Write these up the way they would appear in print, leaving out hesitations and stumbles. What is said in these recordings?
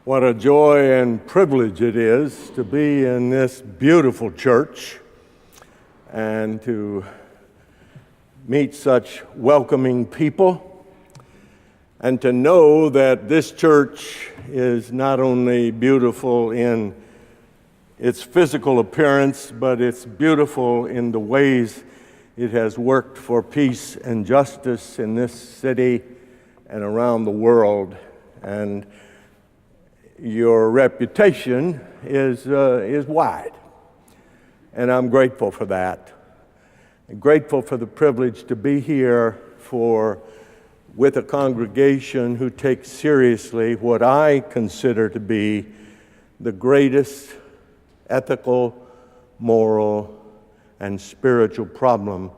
What a joy and privilege it is to be in this beautiful church and to meet such welcoming people and to know that this church is not only beautiful in its physical appearance, but it's beautiful in the ways it has worked for peace and justice in this city and around the world. And your reputation is wide, and I'm grateful for that. I'm grateful for the privilege to be here with a congregation who takes seriously what I consider to be the greatest ethical, moral, and spiritual problem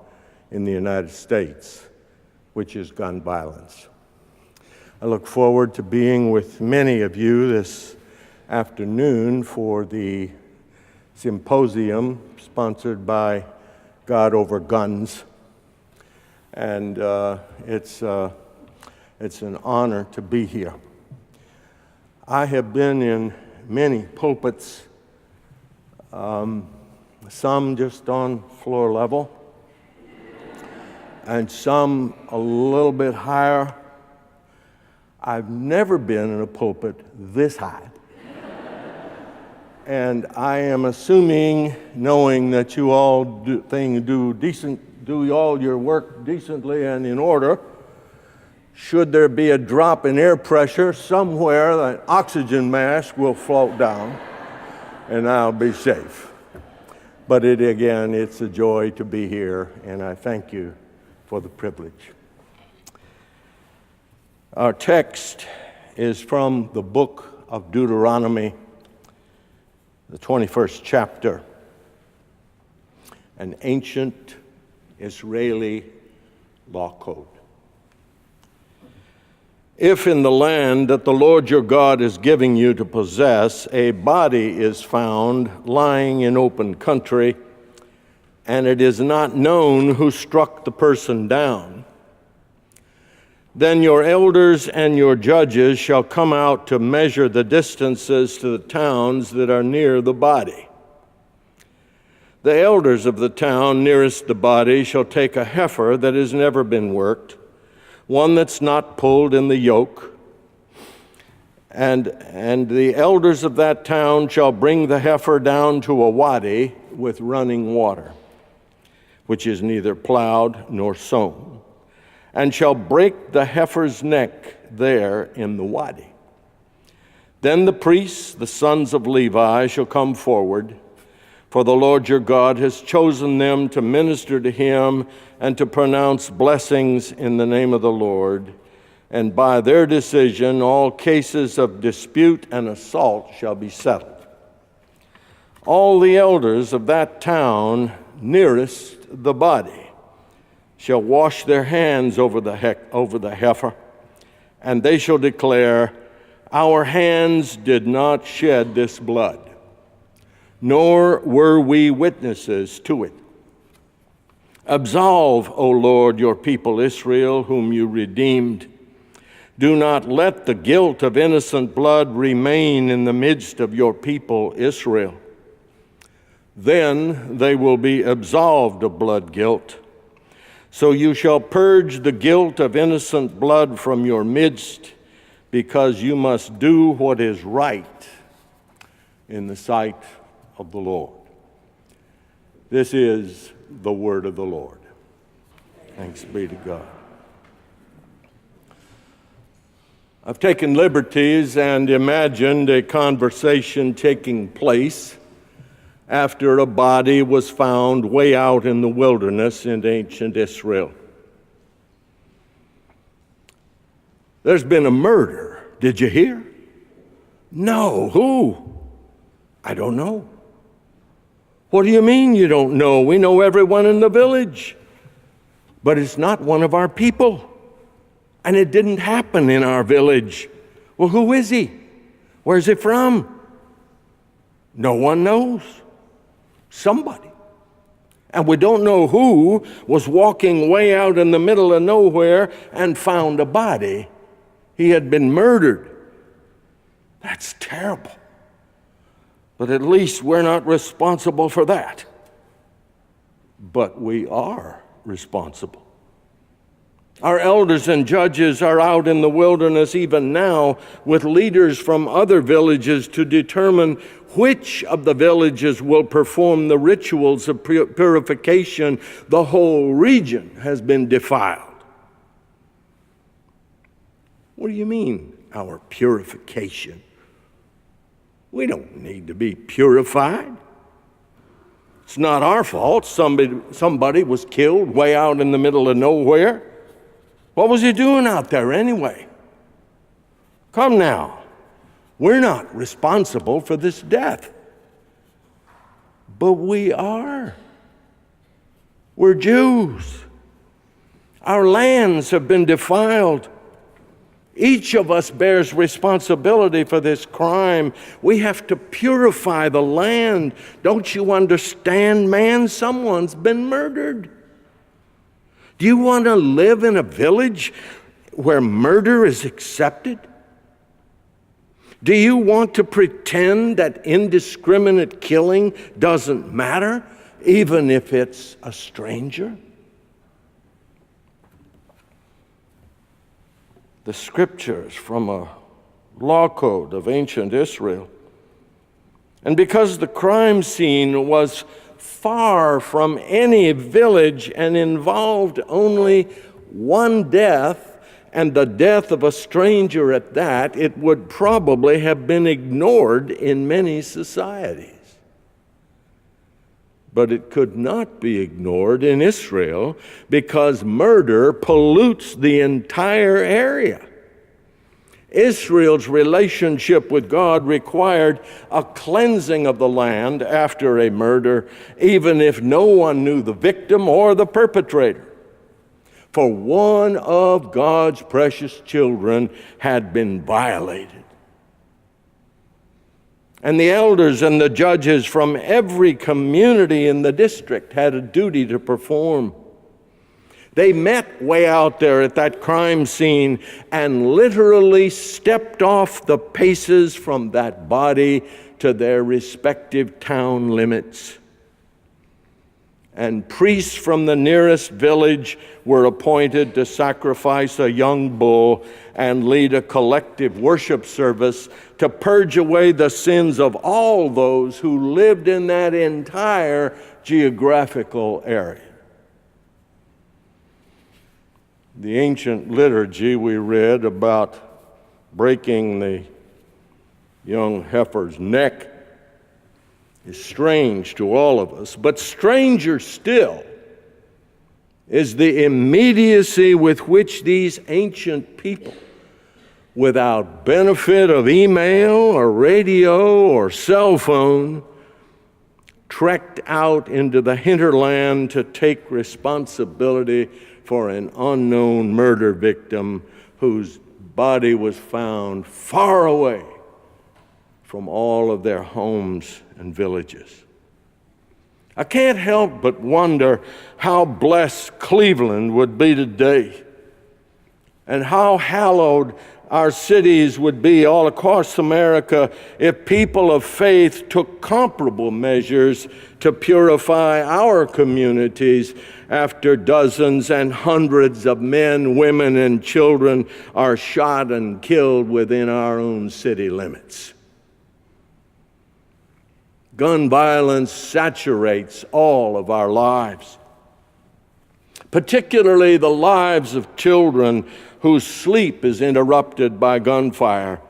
in the United States, which is gun violence. I look forward to being with many of you this afternoon for the symposium sponsored by God Over Guns. And it's an honor to be here. I have been in many pulpits, some just on floor level, and some a little bit higher. I've never been in a pulpit this high. And I am assuming, knowing that you all do all your work decently and in order, should there be a drop in air pressure somewhere, an oxygen mask will float down and I'll be safe. But it's a joy to be here, and I thank you for the privilege. Our text is from the book of Deuteronomy, the 21st chapter, an ancient Israeli law code. If in the land that the Lord your God is giving you to possess, a body is found lying in open country, and it is not known who struck the person down, then your elders and your judges shall come out to measure the distances to the towns that are near the body. The elders of the town nearest the body shall take a heifer that has never been worked, one that's not pulled in the yoke, and the elders of that town shall bring the heifer down to a wadi with running water, which is neither plowed nor sown, and shall break the heifer's neck there in the wadi. Then the priests, the sons of Levi, shall come forward, for the Lord your God has chosen them to minister to him and to pronounce blessings in the name of the Lord. And by their decision, all cases of dispute and assault shall be settled. All the elders of that town nearest the body shall wash their hands over the heifer, and they shall declare, our hands did not shed this blood, nor were we witnesses to it. Absolve, O Lord, your people Israel, whom you redeemed. Do not let the guilt of innocent blood remain in the midst of your people Israel. Then they will be absolved of blood guilt. So you shall purge the guilt of innocent blood from your midst, because you must do what is right in the sight of the Lord. This is the word of the Lord. Thanks be to God. I've taken liberties and imagined a conversation taking place after a body was found way out in the wilderness in ancient Israel. There's been a murder. Did you hear? No. Who? I don't know. What do you mean you don't know? We know everyone in the village. But it's not one of our people. And it didn't happen in our village. Well, who is he? Where's he from? No one knows. Somebody. And we don't know who was walking way out in the middle of nowhere and found a body. He had been murdered. That's terrible. But at least we're not responsible for that. But we are responsible. Our elders and judges are out in the wilderness even now with leaders from other villages to determine which of the villages will perform the rituals of purification. The whole region has been defiled. What do you mean, our purification? We don't need to be purified. It's not our fault. Somebody was killed way out in the middle of nowhere. What was he doing out there anyway? Come now. We're not responsible for this death. But we are. We're Jews. Our lands have been defiled. Each of us bears responsibility for this crime. We have to purify the land. Don't you understand, man? Someone's been murdered. Do you want to live in a village where murder is accepted? Do you want to pretend that indiscriminate killing doesn't matter, even if it's a stranger? The scriptures from a law code of ancient Israel. And because the crime scene was far from any village and involved only one death, and the death of a stranger at that, it would probably have been ignored in many societies. But it could not be ignored in Israel because murder pollutes the entire area. Israel's relationship with God required a cleansing of the land after a murder, even if no one knew the victim or the perpetrator. For one of God's precious children had been violated. And the elders and the judges from every community in the district had a duty to perform. They met way out there at that crime scene and literally stepped off the paces from that body to their respective town limits. And priests from the nearest village were appointed to sacrifice a young bull and lead a collective worship service to purge away the sins of all those who lived in that entire geographical area. The ancient liturgy we read about breaking the young heifer's neck is strange to all of us, but stranger still is the immediacy with which these ancient people, without benefit of email or radio or cell phone, trekked out into the hinterland to take responsibility for an unknown murder victim whose body was found far away from all of their homes and villages. I can't help but wonder how blessed Cleveland would be today, and how hallowed our cities would be all across America if people of faith took comparable measures to purify our communities after dozens and hundreds of men, women, and children are shot and killed within our own city limits. Gun violence saturates all of our lives, particularly the lives of children whose sleep is interrupted by gunfire,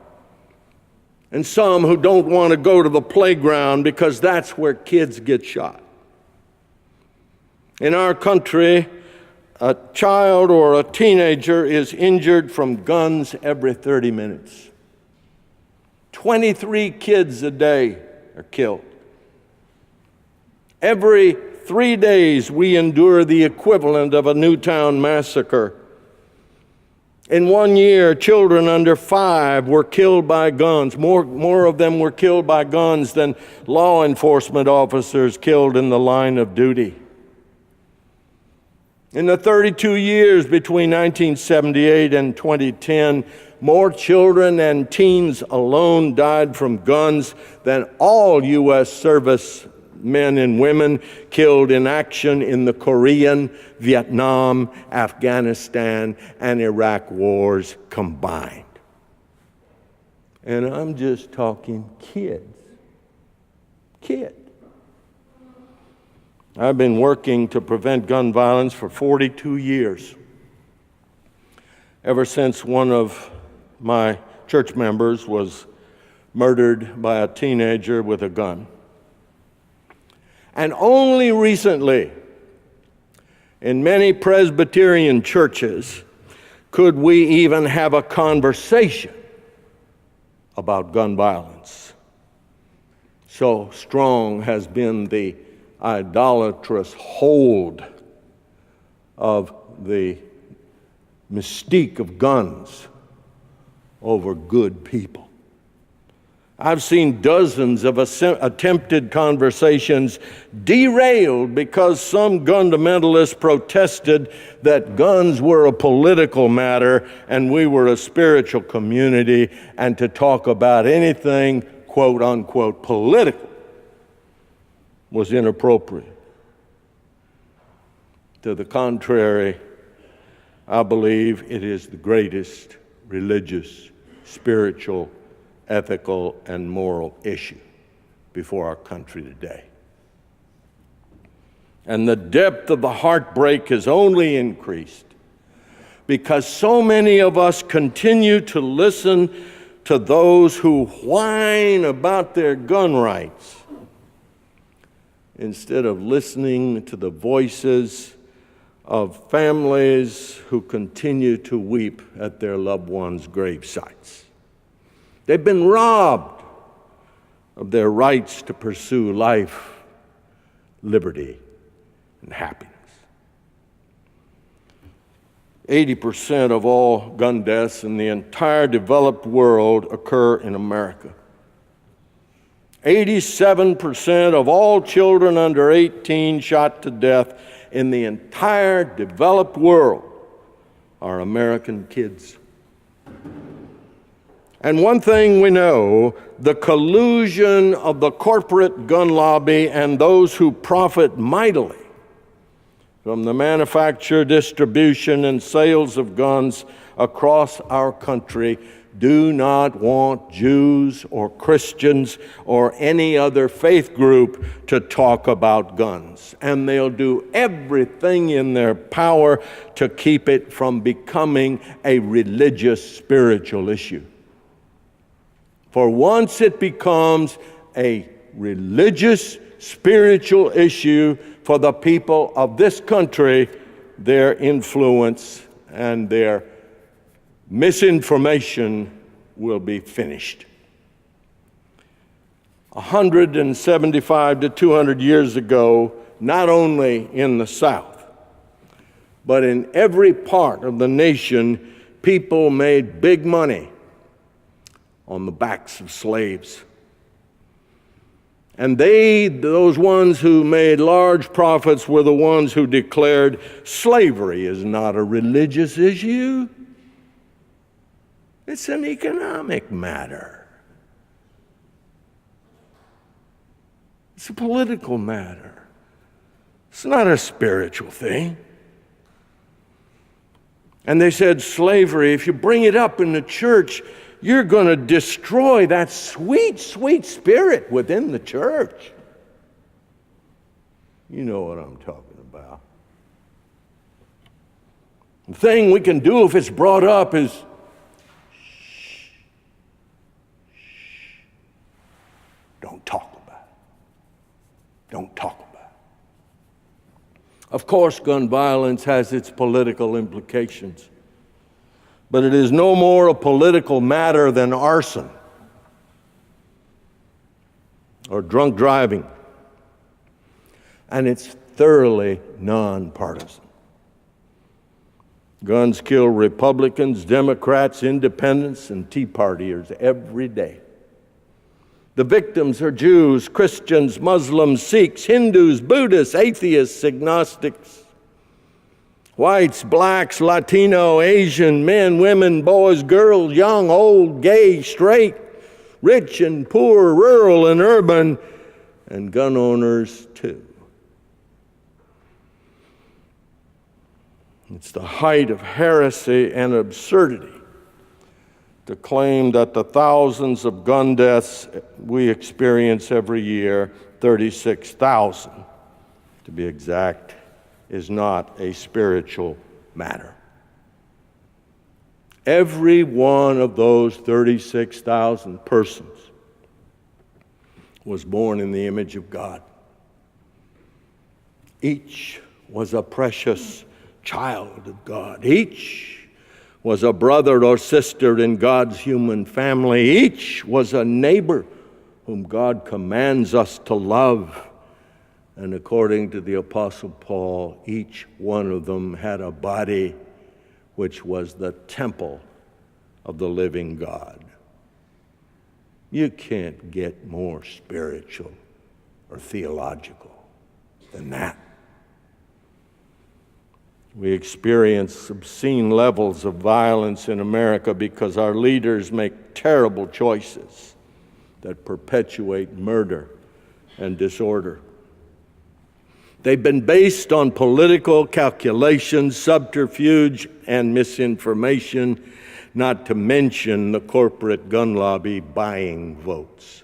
and some who don't want to go to the playground because that's where kids get shot. In our country, a child or a teenager is injured from guns every 30 minutes. 23 kids a day are killed. Every 3 days, we endure the equivalent of a Newtown massacre. In 1 year, children under 5 were killed by guns. More of them were killed by guns than law enforcement officers killed in the line of duty. In the 32 years between 1978 and 2010, more children and teens alone died from guns than all U.S. servicemen and women killed in action in the Korean, Vietnam, Afghanistan, and Iraq wars combined. And I'm just talking kids. Kids. I've been working to prevent gun violence for 42 years, ever since one of my church members was murdered by a teenager with a gun. And only recently, in many Presbyterian churches, could we even have a conversation about gun violence. So strong has been the idolatrous hold of the mystique of guns over good people. I've seen dozens of attempted conversations derailed because some fundamentalists protested that guns were a political matter and we were a spiritual community, and to talk about anything, quote unquote, political was inappropriate. To the contrary, I believe it is the greatest religious, spiritual, ethical, and moral issue before our country today. And the depth of the heartbreak has only increased because so many of us continue to listen to those who whine about their gun rights instead of listening to the voices of families who continue to weep at their loved ones' grave sites. They've been robbed of their rights to pursue life, liberty, and happiness. 80% of all gun deaths in the entire developed world occur in America. 87% of all children under 18 shot to death in the entire developed world are American kids. And one thing we know, the collusion of the corporate gun lobby and those who profit mightily from the manufacture, distribution, and sales of guns across our country do not want Jews or Christians or any other faith group to talk about guns. And they'll do everything in their power to keep it from becoming a religious, spiritual issue. For once it becomes a religious, spiritual issue for the people of this country, their influence and their misinformation will be finished. 175 to 200 years ago, not only in the South, but in every part of the nation, people made big money on the backs of slaves. And those ones who made large profits were the ones who declared slavery is not a religious issue. It's an economic matter. It's a political matter. It's not a spiritual thing. And they said slavery, if you bring it up in the church, you're going to destroy that sweet, sweet spirit within the church. You know what I'm talking about. The thing we can do if it's brought up is don't talk about it. Don't talk about it. Of course, gun violence has its political implications, but it is no more a political matter than arson or drunk driving, and it's thoroughly nonpartisan. Guns kill Republicans, Democrats, Independents, and Tea Partiers every day. The victims are Jews, Christians, Muslims, Sikhs, Hindus, Buddhists, atheists, agnostics. Whites, blacks, Latino, Asian, men, women, boys, girls, young, old, gay, straight, rich and poor, rural and urban, and gun owners too. It's the height of heresy and absurdity to claim that the thousands of gun deaths we experience every year, 36,000 to be exact, is not a spiritual matter. Every one of those 36,000 persons was born in the image of God. Each was a precious child of God. Each was a brother or sister in God's human family. Each was a neighbor whom God commands us to love. And according to the Apostle Paul, each one of them had a body which was the temple of the living God. You can't get more spiritual or theological than that. We experience obscene levels of violence in America because our leaders make terrible choices that perpetuate murder and disorder. They've been based on political calculations, subterfuge, and misinformation, not to mention the corporate gun lobby buying votes.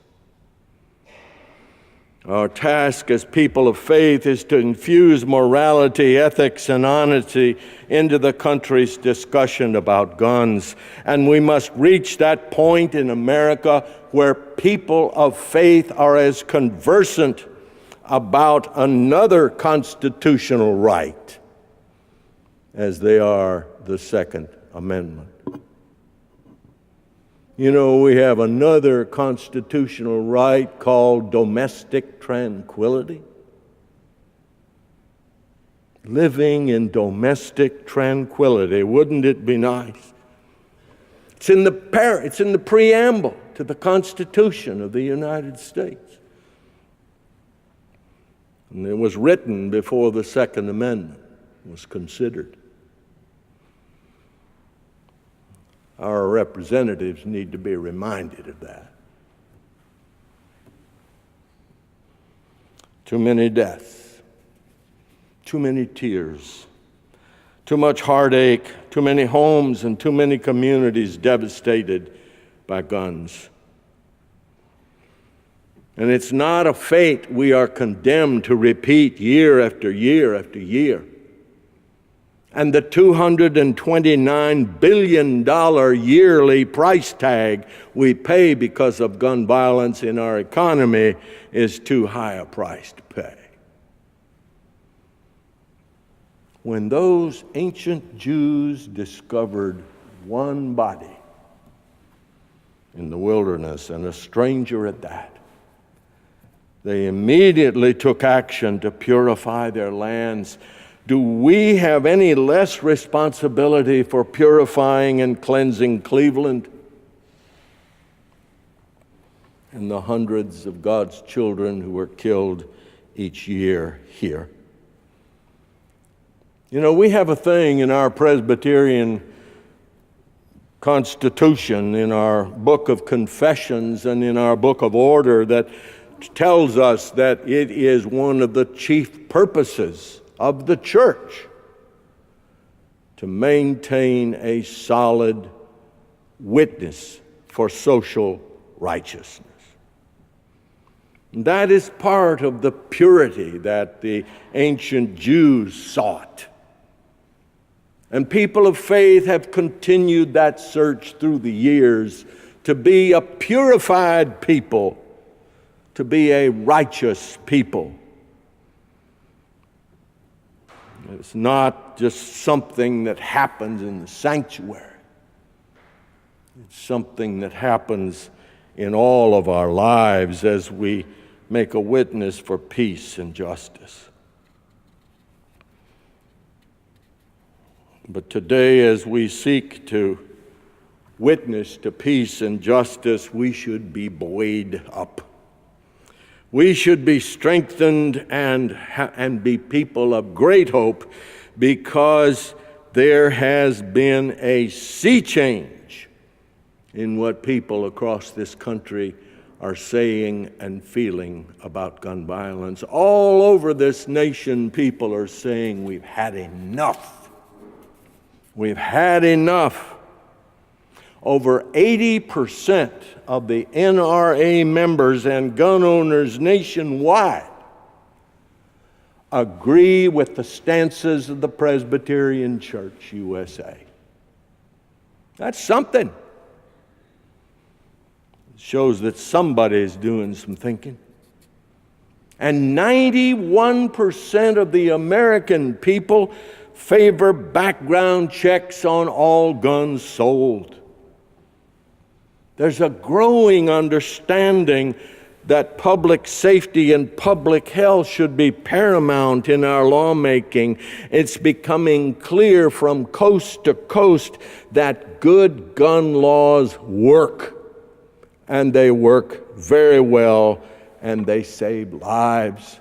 Our task as people of faith is to infuse morality, ethics, and honesty into the country's discussion about guns. And we must reach that point in America where people of faith are as conversant about another constitutional right as they are the Second Amendment. You know, we have another constitutional right called domestic tranquility. Living in domestic tranquility, wouldn't it be nice? It's in the preamble to the Constitution of the United States. And it was written before the Second Amendment was considered. Our representatives need to be reminded of that. Too many deaths, too many tears, too much heartache, too many homes and too many communities devastated by guns. And it's not a fate we are condemned to repeat year after year after year. And the $229 billion yearly price tag we pay because of gun violence in our economy is too high a price to pay. When those ancient Jews discovered one body in the wilderness, and a stranger at that, they immediately took action to purify their lands. Do we have any less responsibility for purifying and cleansing Cleveland and the hundreds of God's children who are killed each year here? You know, we have a thing in our Presbyterian Constitution, in our Book of Confessions and in our Book of Order, that tells us that it is one of the chief purposes of the church to maintain a solid witness for social righteousness. That is part of the purity that the ancient Jews sought. And people of faith have continued that search through the years to be a purified people, to be a righteous people. It's not just something that happens in the sanctuary. It's something that happens in all of our lives as we make a witness for peace and justice. But today, as we seek to witness to peace and justice, we should be buoyed up. We should be strengthened and be people of great hope, because there has been a sea change in what people across this country are saying and feeling about gun violence. All over this nation, people are saying, we've had enough. We've had enough. Over 80% of the NRA members and gun owners nationwide agree with the stances of the Presbyterian Church USA. That's something. It shows that somebody's doing some thinking. And 91% of the American people favor background checks on all guns sold. There's a growing understanding that public safety and public health should be paramount in our lawmaking. It's becoming clear from coast to coast that good gun laws work, and they work very well, and they save lives.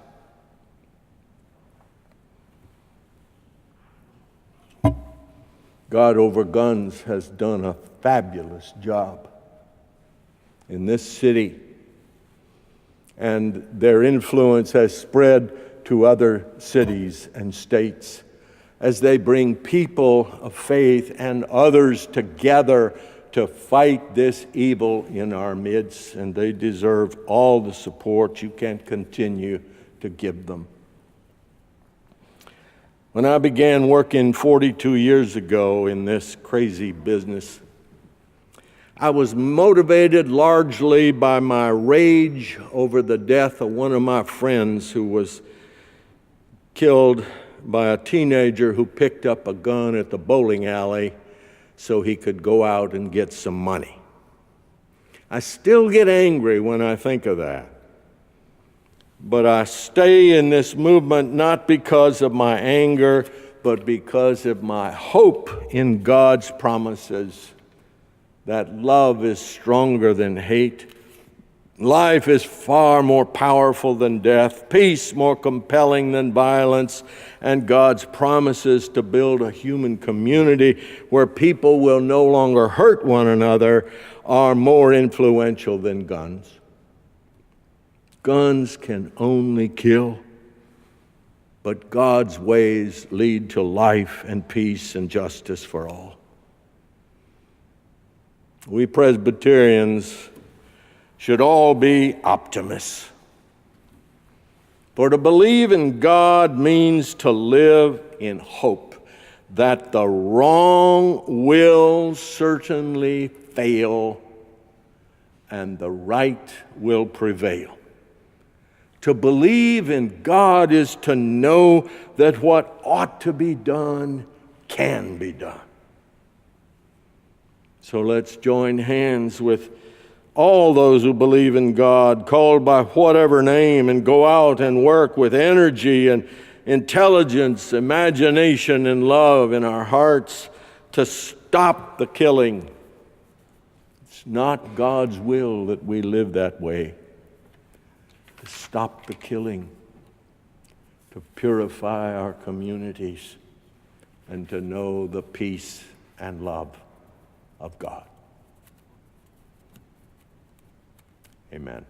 God Over Guns has done a fabulous job in this city, and their influence has spread to other cities and states as they bring people of faith and others together to fight this evil in our midst, and they deserve all the support you can continue to give them. When I began working 42 years ago in this crazy business, I was motivated largely by my rage over the death of one of my friends who was killed by a teenager who picked up a gun at the bowling alley so he could go out and get some money. I still get angry when I think of that. But I stay in this movement not because of my anger, but because of my hope in God's promises that love is stronger than hate, life is far more powerful than death, peace more compelling than violence, and God's promises to build a human community where people will no longer hurt one another are more influential than guns. Guns can only kill, but God's ways lead to life and peace and justice for all. We Presbyterians should all be optimists. For to believe in God means to live in hope that the wrong will certainly fail and the right will prevail. To believe in God is to know that what ought to be done can be done. So let's join hands with all those who believe in God, called by whatever name, and go out and work with energy and intelligence, imagination, and love in our hearts to stop the killing. It's not God's will that we live that way. To stop the killing, to purify our communities, and to know the peace and love of God. Amen.